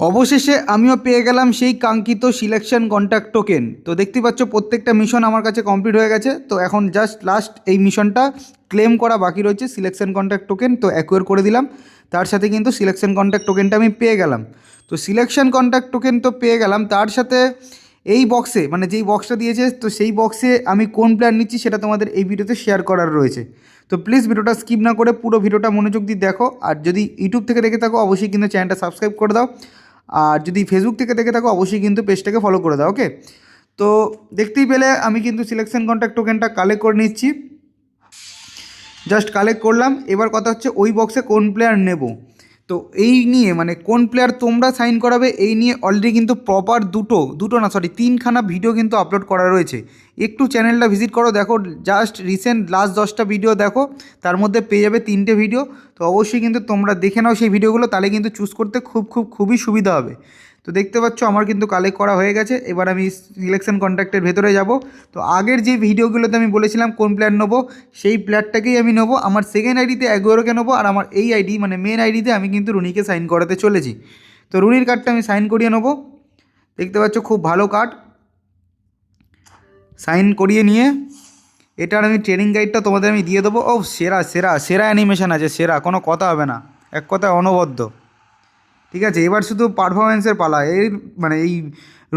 অবশেষে আমিও পেয়ে গেলাম সেই কাঙ্ক্ষিত সিলেকশন কন্ট্যাক্ট টোকেন। তো দেখতে পাচ্ছ প্রত্যেকটা মিশন আমার কাছে কমপ্লিট হয়ে গেছে। তো এখন জাস্ট লাস্ট এই মিশনটা ক্লেম করা বাকি রয়েছে, সিলেকশন কন্ট্যাক্ট টোকেন। তো অ্যাকোয়ার করে দিলাম, তার সাথে কিন্তু সিলেকশন কন্ট্যাক্ট টোকেনটা আমি পেয়ে গেলাম। তো সিলেকশন কন্ট্যাক্ট টোকেন তো পেয়ে গেলাম, তার সাথে এই বক্সে মানে যেই বক্সটা দিয়েছে তো সেই বক্সে আমি কোন প্ল্যান নিচ্ছি সেটা তোমাদের এই ভিডিওতে শেয়ার করার রয়েছে। তো প্লিজ ভিডিওটা স্কিপ না করে পুরো ভিডিওটা মনোযোগ দিয়ে দেখো। আর যদি ইউটিউব থেকে দেখে থাকো অবশ্যই কিন্তু চ্যানেলটা সাবস্ক্রাইব করে দাও, আর যদি ফেসবুক থেকে দেখে থাকো অবশ্যই কিন্তু পেজটাকে ফলো করে দাও। ওকে, তো দেখতেই পেলে আমি কিন্তু সিলেকশন কন্ট্যাক্ট টোকেনটা কালেক্ট করে নিচ্ছি, জাস্ট কালেক্ট করলাম। এবার কথা হচ্ছে ওই বক্সে কোন প্লেয়ার নেব, তো এই নিয়ে মানে কোন প্লেয়ার তোমরা সাইন করাবে এই নিয়ে অলরেডি কিন্তু প্রপার দুটো না সরি তিনখানা ভিডিও কিন্তু আপলোড করা রয়েছে। একটু চ্যানেলটা ভিজিট করো, দেখো জাস্ট রিসেন্ট লাস্ট 10টা ভিডিও দেখো, তার মধ্যে পেয়ে যাবে 3টে ভিডিও। তো অবশ্যই কিন্তু তোমরা দেখে নাও সেই ভিডিওগুলো, তাহলে কিন্তু চুজ করতে খুবই সুবিধা হবে। তো দেখতে পাচ্ছ আমার কিন্তু কালেক্ট করা হয়ে গেছে। এবার আমি সিলেকশন কন্ট্যাক্টের ভেতরে যাব। তো আগের যে ভিডিওগুলোতে আমি বলেছিলাম কোন প্লেয়ার নেবো, সেই প্লেয়ারটাকেই আমি নেবো। আমার সেকেন্ড আইডিতে অ্যাগুয়েরোকে নেবো, আর আমার এই আইডি মানে মেন আইডিতে আমি কিন্তু রুনিকে সাইন করাতে চলেছি। তো রুনির কার্ডটা আমি সাইন করিয়ে নেবো। দেখতে পাচ্ছ খুব ভালো কার্ড, সাইন করিয়ে নিয়ে এটার আমি ট্রেনিং গাইডটা তোমাদের আমি দিয়ে দেবো। ও সেরা সেরা সেরা অ্যানিমেশন আছে, সেরা, কোনো কথা হবে না, এক কথায় অনবদ্য। ঠিক আছে, এবার শুধু পারফরমেন্সের পালা। এই মানে এই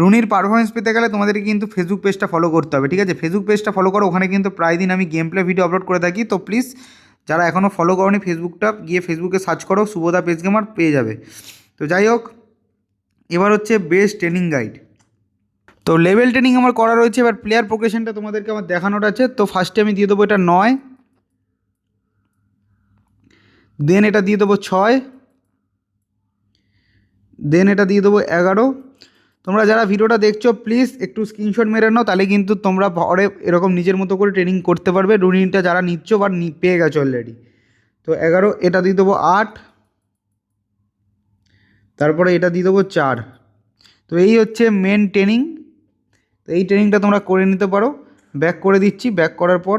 রুনির পারফরমেন্স পেতে গেলে তোমাদেরকে কিন্তু ফেসবুক পেজটা ফলো করতে হবে। ঠিক আছে, ফেসবুক পেজটা ফলো করো, ওখানে কিন্তু প্রায় দিন আমি গেম প্লে ভিডিও আপলোড করে থাকি। তো প্লিজ যারা এখনও ফলো করোনি ফেসবুকটা গিয়ে ফেসবুকে সার্চ করো শুভদা পেজ গেমার, পেয়ে যাবে। তো যাই হোক, এবার হচ্ছে বেস্ট ট্রেনিং গাইড। তো লেভেল ট্রেনিং আমার করা রয়েছে, এবার প্লেয়ার প্রোগ্রেশনটা তোমাদেরকে আমার দেখানোর আছে। তো ফার্স্টে আমি দিয়ে দেবো এটা 9, দেন এটা দিয়ে দেবো 6, দেন এটা দিয়ে দেবো 11। তোমরা যারা ভিডিওটা দেখছো প্লিজ একটু স্ক্রিনশট মেরে নাও, তাহলে কিন্তু তোমরা পরে এরকম নিজের মতো করে ট্রেনিং করতে পারবে। রুনিটা যারা নিচ্ছ বা পেয়ে গেছো অলরেডি। তো 11, এটা দিয়ে দেবো 8, তারপরে এটা দিয়ে দেবো 4। তো এই হচ্ছে মেন ট্রেনিং। তো এই ট্রেনিংটা তোমরা করে নিতে পারো। ব্যাক করে দিচ্ছি, ব্যাক করার পর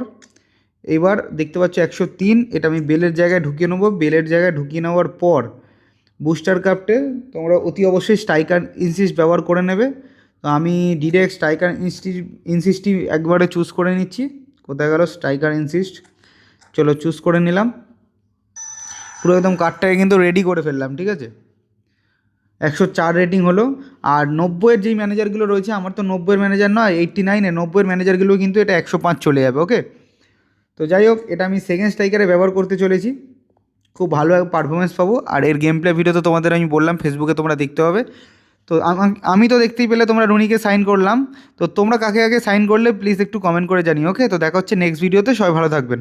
এবার দেখতে পাচ্ছ 103, এটা আমি বেলের জায়গায় ঢুকিয়ে নেবো। বেলের জায়গায় ঢুকিয়ে নেওয়ার পর বুস্টার কাপটে তোমরা অতি অবশ্যই স্ট্রাইকার ইনসিস্ট ব্যবহার করে নেবে। তো আমি ডিরেক্ট স্ট্রাইকার ইনসিস্টই একবারে চুজ করে নিচ্ছি। কোথায় গেল স্ট্রাইকার ইনসিস্ট, চলো চুজ করে নিলাম। পুরো একদম কার্ডটাকে কিন্তু রেডি করে ফেললাম। ঠিক আছে, 104 রেটিং হলো। আর 90-এর যেই ম্যানেজারগুলো রয়েছে, আমার তো 90-এর ম্যানেজার নয়, 89-এ 90-এর ম্যানেজারগুলো কিন্তু এটা 105 চলে যাবে। ওকে, তো যাই হোক, এটা আমি সেকেন্ড স্ট্রাইকারে ব্যবহার করতে চলেছি, খুব ভালো পারফরমেন্স পাবো। আর এর গেম প্লে ভিডিও তো তোমাদের আমি বললাম ফেসবুকে তোমরা দেখতে হবে। তো আমি তো দেখতেই পেলে তোমরা রুনিকে সাইন করলাম। তো তোমরা কাকে কাকে সাইন করলে প্লিজ একটু কমেন্ট করে জানিও। ওকে, তো দেখা হচ্ছে নেক্সট ভিডিওতে, সবাই ভালো থাকবেন।